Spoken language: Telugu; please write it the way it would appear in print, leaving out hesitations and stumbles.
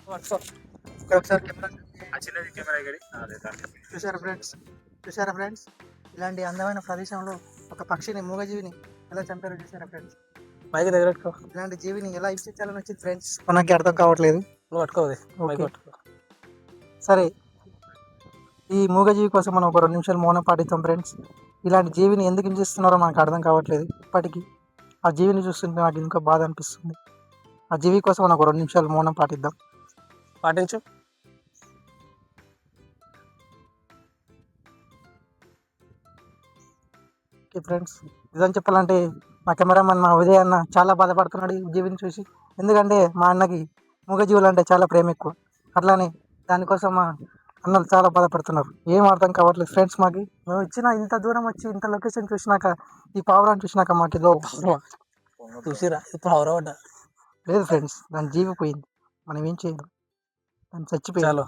ఇక్కడ ఒకసారి కెమెరా చిన్నది కెమెరా గడి చూసారా ఫ్రెండ్స్? చూసారా ఫ్రెండ్స్? ఇలాంటి అందమైన ప్రదేశంలో ఒక పక్షిని, మూగజీవిని ఎలా చంపారో చూసారా ఫ్రెండ్స్? మైక్ దగ్గర పెట్టుకో. ఇలాంటి జీవిని ఎలా హింసించాలని వచ్చింది ఫ్రెండ్స్, మనకి అర్థం కావట్లేదు. నువ్వు పట్టుకోవద్దు, మైక్ ఓకే, పట్టుకో. సరే. ఈ మూగజీవి కోసం మనం ఒక 2 నిమిషాలు మౌనం పాటిస్తాం ఫ్రెండ్స్. ఇలాంటి జీవిని ఎందుకు హింసిస్తున్నారో మనకు అర్థం కావట్లేదు ఇప్పటికీ. ఆ జీవిని చూస్తుంటే నాకు ఇంకా బాధ అనిపిస్తుంది. ఆ జీవి కోసం మనం ఒక 2 నిమిషాలు మౌనం పాటిద్దాం. పాటించు. ఓకే ఫ్రెండ్స్, నిజం చెప్పాలంటే మా కెమెరామెన్ మా ఉదయ్ అన్న చాలా బాధపడుతున్నాడు ఈ జీవిని చూసి. ఎందుకంటే మా అన్నకి మూగజీవులు అంటే చాలా ప్రేమ ఎక్కువ. అట్లానే దానికోసం మా అన్నలు చాలా బాధపడుతున్నారు. ఏం అర్థం కావట్లేదు ఫ్రెండ్స్ మాకు. మేము ఇచ్చిన ఇంత దూరం వచ్చి ఇంత లొకేషన్ చూసినాక, ఈ పావురాన్ని చూసినాక మాకు ఏదో చూసిరా ఇప్పుడు అవరవడ్డా. లేదు ఫ్రెండ్స్, దాని జీవి పోయింది. మనం ఏం చేయలేం, దాన్ని చచ్చిపోయింది. చాలు.